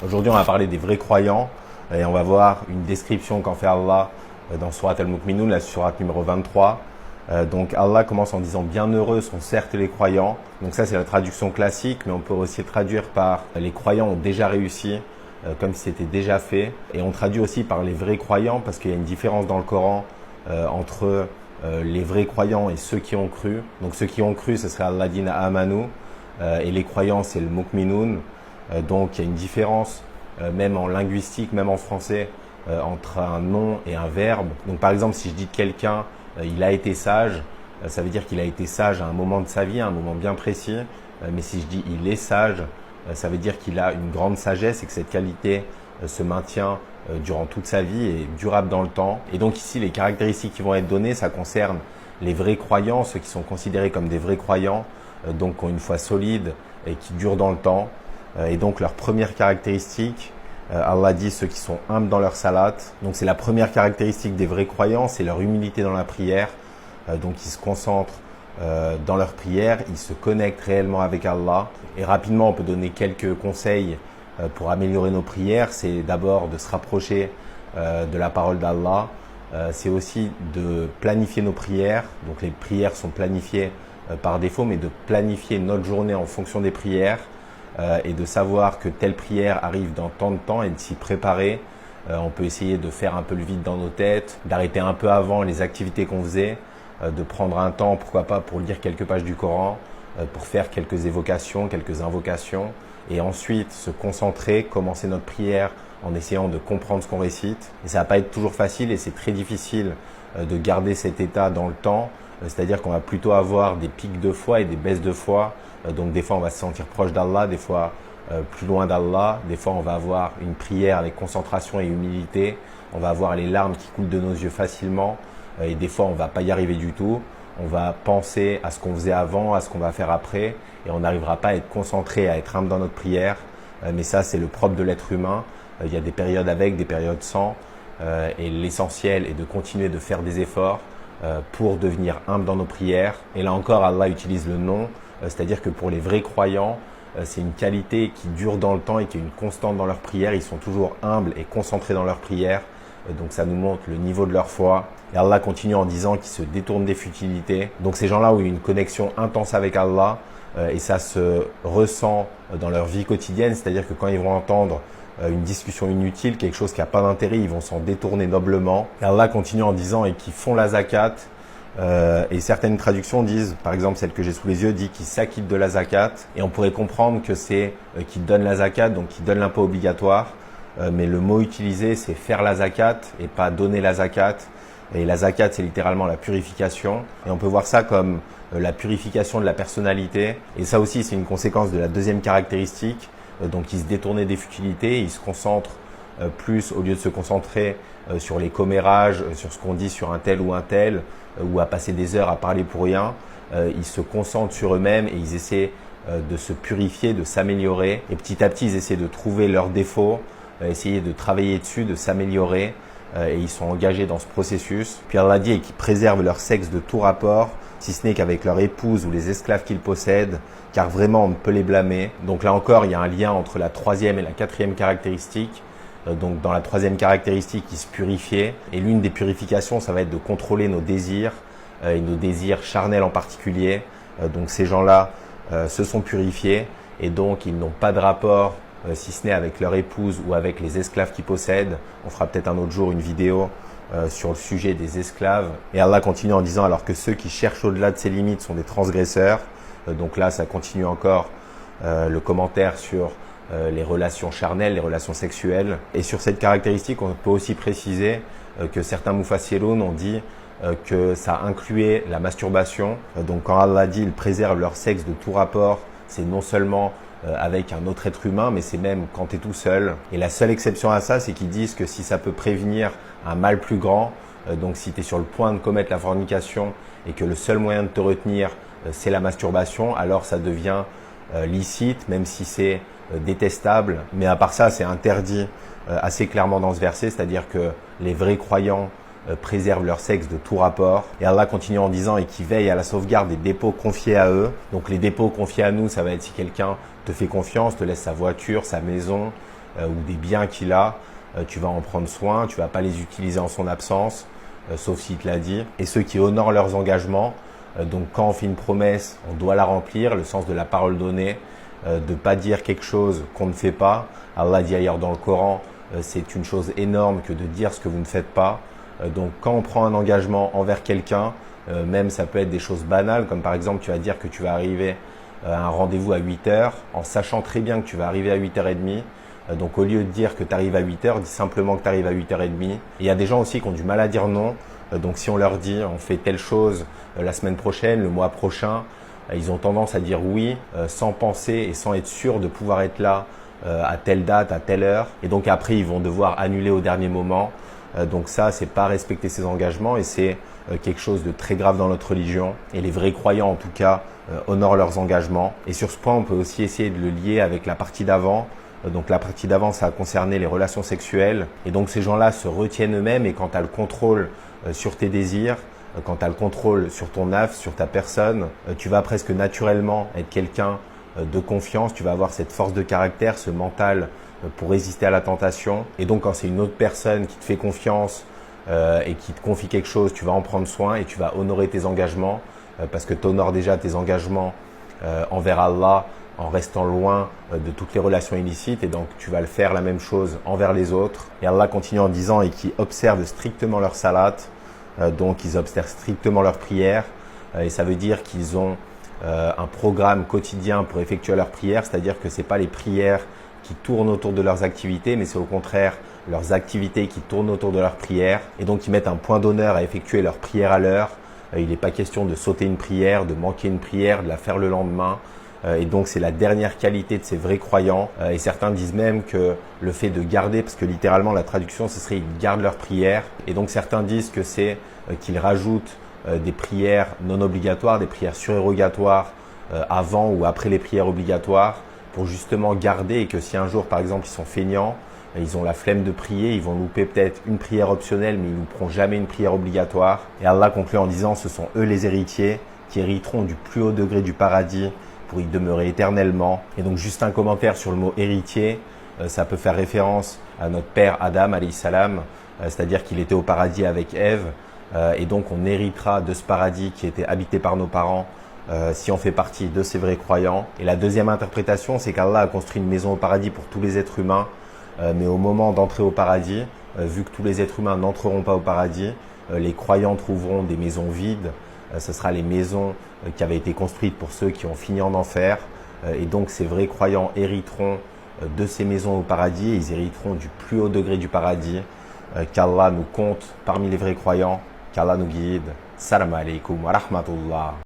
Aujourd'hui, on va parler des vrais croyants et on va voir une description qu'en fait Allah dans Surat Al-Mu'minun, la sourate numéro 23. Donc Allah commence en disant « Bienheureux sont certes les croyants ». Donc ça, c'est la traduction classique, mais on peut aussi le traduire par « Les croyants ont déjà réussi », comme si c'était déjà fait. Et on traduit aussi par « les vrais croyants » parce qu'il y a une différence dans le Coran entre les vrais croyants et ceux qui ont cru. Donc ceux qui ont cru, ce serait Alladina Amanu, et les croyants, c'est le Mu'minun. Donc il y a une différence, même en linguistique, même en français, entre un nom et un verbe. Donc par exemple, si je dis de quelqu'un, il a été sage, ça veut dire qu'il a été sage à un moment de sa vie, à un moment bien précis. Mais si je dis il est sage, ça veut dire qu'il a une grande sagesse et que cette qualité se maintient durant toute sa vie et durable dans le temps. Et donc ici, les caractéristiques qui vont être données, ça concerne les vrais croyants, ceux qui sont considérés comme des vrais croyants, donc qui ont une foi solide et qui durent dans le temps. Et donc leur première caractéristique, Allah dit ceux qui sont humbles dans leur salat. Donc c'est la première caractéristique des vrais croyants, c'est leur humilité dans la prière. Donc ils se concentrent dans leur prière, ils se connectent réellement avec Allah. Et rapidement, on peut donner quelques conseils pour améliorer nos prières. C'est d'abord de se rapprocher de la parole d'Allah. C'est aussi de planifier nos prières. Donc les prières sont planifiées par défaut, mais de planifier notre journée en fonction des prières. Et de savoir que telle prière arrive dans tant de temps et de s'y préparer. On peut essayer de faire un peu le vide dans nos têtes, d'arrêter un peu avant les activités qu'on faisait, de prendre un temps, pourquoi pas, pour lire quelques pages du Coran, pour faire quelques évocations, quelques invocations, et ensuite se concentrer, commencer notre prière en essayant de comprendre ce qu'on récite. Et ça va pas être toujours facile et c'est très difficile de garder cet état dans le temps, c'est-à-dire qu'on va plutôt avoir des pics de foi et des baisses de foi. Donc des fois on va se sentir proche d'Allah, des fois plus loin d'Allah, des fois on va avoir une prière avec concentration et humilité, on va avoir les larmes qui coulent de nos yeux facilement et des fois on va pas y arriver du tout, on va penser à ce qu'on faisait avant, à ce qu'on va faire après et on n'arrivera pas à être concentré, à être humble dans notre prière, mais ça c'est le propre de l'être humain, il y a des périodes avec, des périodes sans et l'essentiel est de continuer de faire des efforts pour devenir humble dans nos prières et là encore Allah utilise le nom. C'est-à-dire que pour les vrais croyants, c'est une qualité qui dure dans le temps et qui est une constante dans leur prière. Ils sont toujours humbles et concentrés dans leur prière. Donc ça nous montre le niveau de leur foi. Et Allah continue en disant qu'ils se détournent des futilités. Donc ces gens-là ont une connexion intense avec Allah et ça se ressent dans leur vie quotidienne. C'est-à-dire que quand ils vont entendre une discussion inutile, quelque chose qui n'a pas d'intérêt, ils vont s'en détourner noblement. Et Allah continue en disant et qu'ils font la zakat. Et certaines traductions disent, par exemple celle que j'ai sous les yeux, dit qu'ils s'acquittent de la zakat. Et on pourrait comprendre que c'est qu'ils donnent la zakat, donc qu'ils donnent l'impôt obligatoire. Mais le mot utilisé, c'est faire la zakat et pas donner la zakat. Et la zakat, c'est littéralement la purification. Et on peut voir ça comme la purification de la personnalité. Et ça aussi, c'est une conséquence de la deuxième caractéristique. Donc ils se détournent des futilités, ils se concentrent plus, au lieu de se concentrer sur les commérages, sur ce qu'on dit sur un tel, ou à passer des heures à parler pour rien, ils se concentrent sur eux-mêmes et ils essaient de se purifier, de s'améliorer. Et petit à petit, ils essaient de trouver leurs défauts, essayer de travailler dessus, de s'améliorer. Et ils sont engagés dans ce processus. Puis Allah dit qu'ils préservent leur sexe de tout rapport, si ce n'est qu'avec leur épouse ou les esclaves qu'ils possèdent, car vraiment on ne peut les blâmer. Donc là encore, il y a un lien entre la troisième et la quatrième caractéristique. Donc dans la troisième caractéristique, ils se purifiaient. Et l'une des purifications, ça va être de contrôler nos désirs, et nos désirs charnels en particulier. Donc ces gens-là se sont purifiés et donc ils n'ont pas de rapport, si ce n'est avec leur épouse ou avec les esclaves qu'ils possèdent. On fera peut-être un autre jour une vidéo sur le sujet des esclaves. Et Allah continue en disant alors que ceux qui cherchent au-delà de ces limites sont des transgresseurs. Donc là, ça continue encore le commentaire sur les relations charnelles, les relations sexuelles. Et sur cette caractéristique, on peut aussi préciser que certains mufassiroun ont dit que ça incluait la masturbation. Donc quand Allah dit « ils préservent leur sexe de tout rapport », c'est non seulement avec un autre être humain, mais c'est même quand tu es tout seul. Et la seule exception à ça, c'est qu'ils disent que si ça peut prévenir un mal plus grand, donc si tu es sur le point de commettre la fornication et que le seul moyen de te retenir, c'est la masturbation, alors ça devient licite, même si c'est détestable. Mais à part ça, c'est interdit assez clairement dans ce verset, c'est-à-dire que les vrais croyants préservent leur sexe de tout rapport. Et Allah continue en disant « et qui veillent à la sauvegarde des dépôts confiés à eux ». Donc les dépôts confiés à nous, ça va être si quelqu'un te fait confiance, te laisse sa voiture, sa maison, ou des biens qu'il a, tu vas en prendre soin, tu vas pas les utiliser en son absence, sauf s'il te l'a dit. Et ceux qui honorent leurs engagements, donc quand on fait une promesse, on doit la remplir, le sens de la parole donnée, de pas dire quelque chose qu'on ne fait pas. Allah dit ailleurs dans le Coran, c'est une chose énorme que de dire ce que vous ne faites pas. Donc quand on prend un engagement envers quelqu'un, même ça peut être des choses banales, comme par exemple tu vas dire que tu vas arriver à un rendez-vous à 8 heures, en sachant très bien que tu vas arriver à 8h30. Donc au lieu de dire que tu arrives à 8 heures, dis simplement que tu arrives à 8h30. Et il y a des gens aussi qui ont du mal à dire non. Donc si on leur dit on fait telle chose la semaine prochaine, le mois prochain, ils ont tendance à dire oui sans penser et sans être sûr de pouvoir être là à telle date, à telle heure. Et donc après ils vont devoir annuler au dernier moment. Donc ça, c'est pas respecter ses engagements et c'est quelque chose de très grave dans notre religion. Et les vrais croyants, en tout cas, honorent leurs engagements. Et sur ce point, on peut aussi essayer de le lier avec la partie d'avant. Donc la partie d'avant, ça a concerné les relations sexuelles. Et donc ces gens-là se retiennent eux-mêmes et quand tu as le contrôle sur tes désirs, quand tu as le contrôle sur ton nafs, sur ta personne, tu vas presque naturellement être quelqu'un de confiance. Tu vas avoir cette force de caractère, ce mental pour résister à la tentation. Et donc quand c'est une autre personne qui te fait confiance et qui te confie quelque chose, tu vas en prendre soin et tu vas honorer tes engagements parce que tu honores déjà tes engagements envers Allah en restant loin de toutes les relations illicites et donc tu vas le faire la même chose envers les autres. Et Allah continue en disant et qui observent strictement leur salat, donc ils observent strictement leurs prières et ça veut dire qu'ils ont un programme quotidien pour effectuer leurs prières, c'est-à-dire que c'est pas les prières qui tournent autour de leurs activités, mais c'est au contraire leurs activités qui tournent autour de leurs prières. Et donc, ils mettent un point d'honneur à effectuer leurs prières à l'heure. Il n'est pas question de sauter une prière, de manquer une prière, de la faire le lendemain. Et donc, c'est la dernière qualité de ces vrais croyants. Et certains disent même que le fait de garder, parce que littéralement, la traduction, ce serait ils gardent leurs prières. Et donc, certains disent que c'est qu'ils rajoutent des prières non obligatoires, des prières surérogatoires avant ou après les prières obligatoires, pour justement garder et que si un jour, par exemple, ils sont feignants, ils ont la flemme de prier, ils vont louper peut-être une prière optionnelle, mais ils ne louperont jamais une prière obligatoire. Et Allah conclut en disant, ce sont eux les héritiers qui hériteront du plus haut degré du paradis pour y demeurer éternellement. Et donc, juste un commentaire sur le mot héritier, ça peut faire référence à notre père Adam, alayhi salam, c'est-à-dire qu'il était au paradis avec Ève, et donc on héritera de ce paradis qui était habité par nos parents, si on fait partie de ces vrais croyants. Et la deuxième interprétation, c'est qu'Allah a construit une maison au paradis pour tous les êtres humains, mais au moment d'entrer au paradis, vu que tous les êtres humains n'entreront pas au paradis, les croyants trouveront des maisons vides. Ce sera les maisons qui avaient été construites pour ceux qui ont fini en enfer. Et donc ces vrais croyants hériteront de ces maisons au paradis et ils hériteront du plus haut degré du paradis. Qu'Allah nous compte parmi les vrais croyants, qu'Allah nous guide. Salam alaikum wa rahmatullah.